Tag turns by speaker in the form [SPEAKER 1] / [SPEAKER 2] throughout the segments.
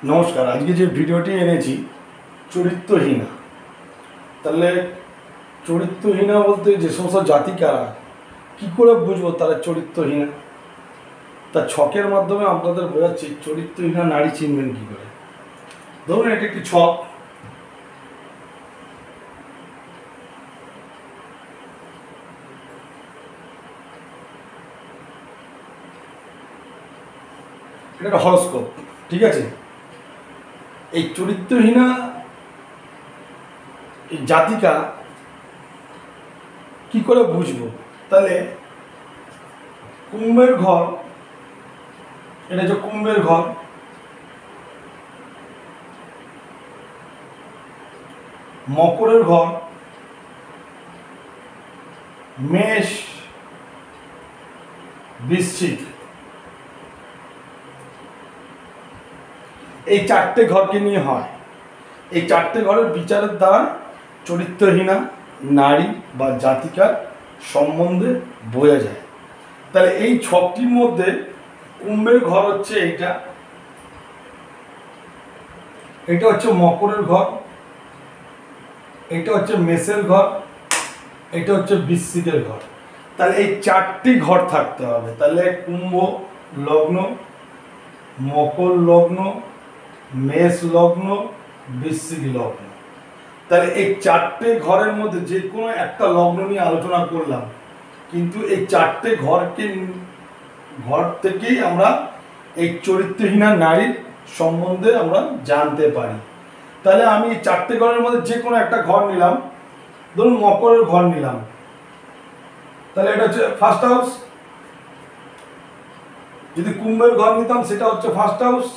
[SPEAKER 1] নমস্কার। আজকে যে ভিডিওটি এনেছি চরিত্রহীনা। তাহলে চরিত্রহীনা বলতে যে সমস্ত জাতিকারা কী করে বুঝবো তারা চরিত্রহীনা, তা ছকের মাধ্যমে আপনাদের বোঝাচ্ছি চরিত্রহীনা নারী চিনবেন কী করে। ধরুন এটা একটি ছক, এটা একটা হরস্কোপ, ঠিক আছে। এই চরিত্রহীনা এই জাতিকা কি করে বুঝবো? তাহলে কুম্ভের ঘর, এটা হচ্ছে কুম্ভের ঘর, মকরের ঘর, মেষ, বৃশ্চিক, এই চারটে ঘরকে নিয়ে হয়। এই চারটে ঘরের বিচারের দ্বারা চরিত্রহীনা নারী বা জাতিকার সম্বন্ধে বোঝা যায়। তাহলে এই ছকটির মধ্যে কুম্ভের ঘর হচ্ছে এইটা, এটা হচ্ছে মকরের ঘর, এটা হচ্ছে মেষের ঘর, এটা হচ্ছে বৃশ্চিকের ঘর। তাহলে এই চারটি ঘর থাকতে হবে। তাহলে কুম্ভ লগ্ন, মকর লগ্ন, মেষ লগ্ন, বৃশ্চিক লগ্ন। তাহলে এই চারটে ঘরের মধ্যে যে কোনো একটা লগ্ন নিয়ে আলোচনা করলাম, কিন্তু এই চারটে ঘর থেকেই আমরা এই চরিত্রহীনা নারীর সম্বন্ধে আমরা জানতে পারি। তাহলে আমি এই চারটে ঘরের মধ্যে যে কোনো একটা ঘর নিলাম, ধরুন মকরের ঘর নিলাম, তাহলে এটা হচ্ছে ফার্স্ট হাউস। যদি কুম্ভের ঘর নিতাম সেটা হচ্ছে ফার্স্ট হাউস,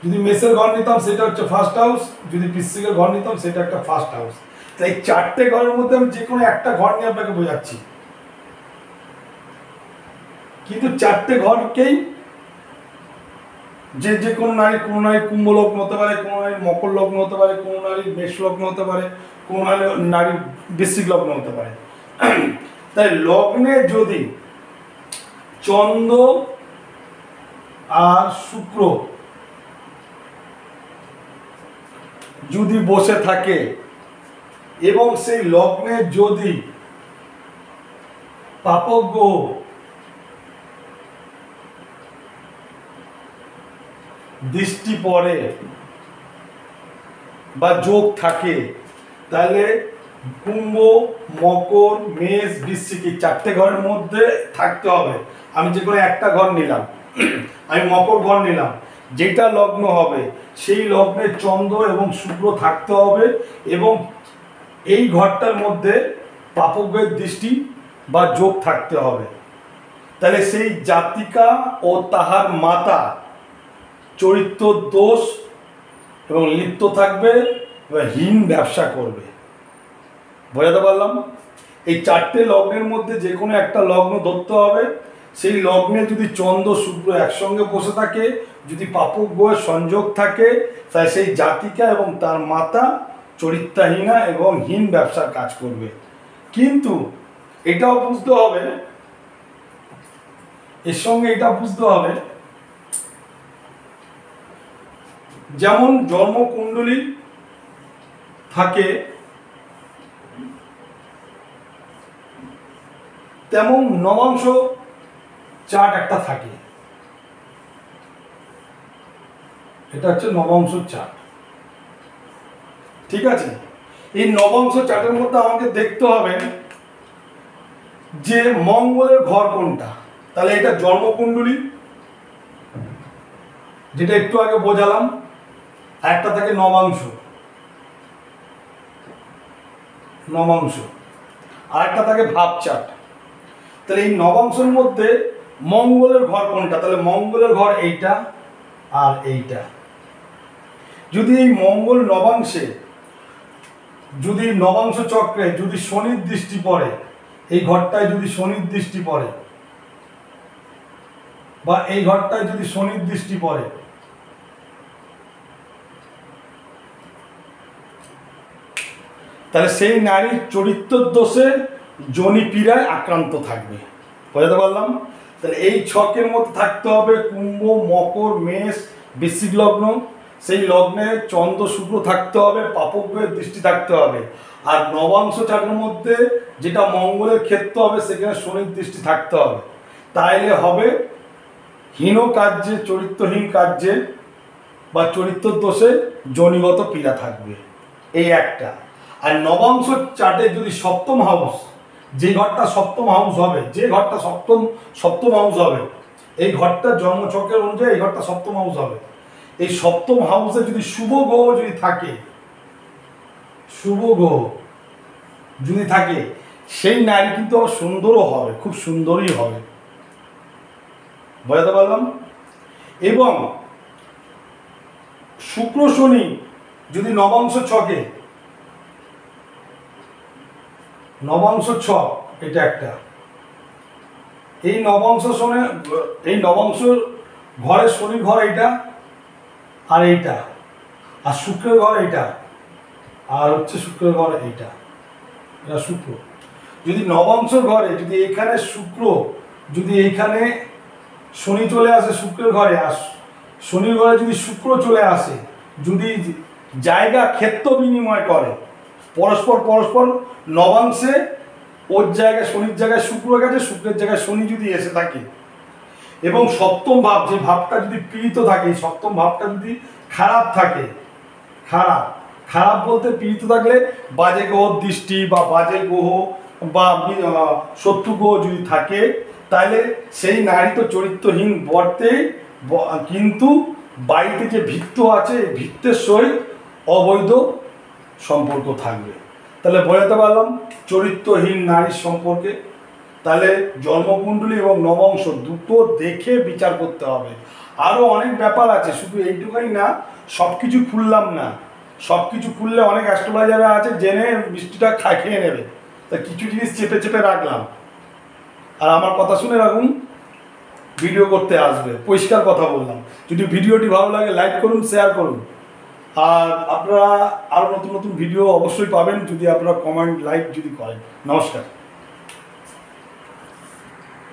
[SPEAKER 1] যদি মেষের ঘর নিতাম সেটা হচ্ছে ফার্স্ট হাউস, যদি বৃশ্চিকের ঘর নিতাম সেটা একটা ফার্স্ট হাউস। তাই এই চারটে ঘরের মধ্যে আমি যে কোনো একটা ঘর নিয়ে আপনাকে বোঝাচ্ছি, কিন্তু চারটে ঘরকেই যে কোনো নারী কুম্ভ লগ্ন হতে পারে, কোনো নারী মকর লগ্ন হতে পারে, কোনো নারী মেষ লগ্ন হতে পারে, কোনো নারী বৃশ্চিক লগ্ন হতে পারে। তাই লগ্নে যদি চন্দ্র আর শুক্র যদি বসে থাকে এবং সেই লগ্নে যদি পাপক গ্রহ দৃষ্টি পড়ে বা যোগ থাকে, তাহলে কুম্ভ, মকর, মেষ, বৃশ্চিক এই চারটে ঘরের মধ্যে থাকতে হবে। আমি যে কোনো একটা ঘর নিলাম, আমি মকর ঘর নিলাম, যেটা লগ্ন হবে সেই লগ্নে চন্দ্র এবং শুক্র থাকতে হবে এবং এই ঘরটার মধ্যে পাপক গ্রহের দৃষ্টি বা যোগ থাকতে হবে। তাহলে সেই জাতিকা ও তাহার মাতা চরিত্র দোষ এবং লিপ্ত থাকবে বা হীন ব্যবসা করবে। বোঝাতে পারলাম? এই চারটে লগ্নের মধ্যে যে কোনো একটা লগ্ন ধরতে হবে, সেই লগ্নে যদি চন্দ্র শুক্র একসঙ্গে বসে থাকে, যদি পাপক গ্রহের সংযোগ থাকে, তাহলে সেই জাতিকা এবং তার মাতা চরিত্রহীনা এবং হীন ব্যবসার কাজ করবে। কিন্তু এটাও বুঝতে হবে, এর সঙ্গে এটা বুঝতে হবে, যেমন জন্মকুণ্ডলী থাকে তেমন নবাংশ চার্ট একটা থাকে। এটা হচ্ছে নবাংশ চার্ট, ঠিক আছে। এই নবাংশ চার্টের মধ্যে আমাকে দেখতে হবে যে মঙ্গলের ঘর কোনটা। তাহলে এটা জন্মকুণ্ডলী, যেটা একটু আগে বোঝালাম, একটা থাকে নবাংশ, আর একটা থাকে ভাব চার্ট। তাহলে এই নবাংশের মধ্যে মঙ্গলের ঘর কোনটা? তাহলে মঙ্গলের ঘর এইটা আর এইটা। যদি এই মঙ্গল নবাংশে, যদি নবাংশ চক্রে যদি শনির দৃষ্টি পড়ে, এই ঘরটায় যদি শনির দৃষ্টি পড়ে বা এই ঘরটায় যদি শনির দৃষ্টি পড়ে, তাহলে সেই নারীর চরিত্র দোষে যোনি পীড়ায় আক্রান্ত থাকবে। বোঝাতে পারলাম? তাহলে এই ছকের মধ্যে থাকতে হবে কুম্ভ, মকর, মেষ, বৃশ্চিক লগ্ন, সেই লগ্নে চন্দ্র শুক্র থাকতে হবে, পাপক গ্রহের দৃষ্টি থাকতে হবে। আর নবাংশ চার্টের মধ্যে যেটা মঙ্গলের ক্ষেত্র হবে সেখানে শনির দৃষ্টি থাকতে হবে। তাইলে হবে হীন কার্যে, চরিত্রহীন কার্যে বা চরিত্র দোষে জনিগত পীড়া থাকবে, এই একটা। আর নবাংশ চার্টে যদি সপ্তম হাউস, যে ঘরটা সপ্তম হাউস হবে, যে ঘরটা সপ্তম হাউস হবে, এই ঘরটা জন্মছকের অনুযায়ী এই ঘরটা সপ্তম হাউস হবে। এই সপ্তম হাউসে যদি শুভ গ্রহ যদি থাকে, শুভ গ্রহ যদি থাকে, সেই নারী কিন্তু সুন্দরও হবে, খুব সুন্দরই হবে। বোঝাতে পারলাম? এবং শুক্র শনি যদি নবাংশ ছকে, নবাংশ ছক এটা একটা, এই নবাংশ শনি, এই নবাংশ ঘরে শনি ঘর এইটা আর এইটা, আর শুক্রের ঘর এইটা, আর হচ্ছে শুক্রের ঘর এইটা, এটা শুক্র। যদি নবাংশ ঘরে যদি এখানে শুক্র, যদি এইখানে শনি চলে আসে শুক্রের ঘরে, আর শনির ঘরে যদি শুক্র চলে আসে, যদি জায়গা ক্ষেত্র বিনিময় করে পরস্পর নবাংশে, ওর জায়গায় শনির জায়গায় শুক্র গেছে, শুক্রের জায়গায় শনি যদি এসে থাকে, এবং সপ্তম ভাব, যে ভাবটা যদি পীড়িত থাকে, সপ্তম ভাবটা যদি খারাপ থাকে, খারাপ বলতে পীড়িত থাকলে বাজে গ্রহ দৃষ্টি বা বাজে গ্রহ বা শত্রু গ্রহ যদি থাকে, তাহলে সেই নারী তো চরিত্রহীন বর্তে, কিন্তু বাড়িতে যে ভিত্ত আছে, ভিত্তের সহিত অবৈধ সম্পর্ক থাকবে। তাহলে বোঝাতে পারলাম চরিত্রহীন নারীর সম্পর্কে। তাহলে জন্মকুণ্ডলী এবং নবাংশ দুটো দেখে বিচার করতে হবে। আরও অনেক ব্যাপার আছে, শুধু এইটুকুই না, সব কিছু খুললাম না, সব কিছু খুললে অনেক অ্যাস্ট্রোলজাররা আছে জেনে মিষ্টিটা খেয়ে নেবে, তা কিছু জিনিস চেপে রাখলাম। আর আমার কথা শুনে রাখুন, ভিডিও করতে আসবে, পরিষ্কার কথা বললাম। যদি ভিডিওটি ভালো লাগে লাইক করুন, শেয়ার করুন। আর আপনারা আরও নতুন ভিডিও অবশ্যই পাবেন যদি আপনারা কমেন্ট লাইক যদি করেন। নমস্কার।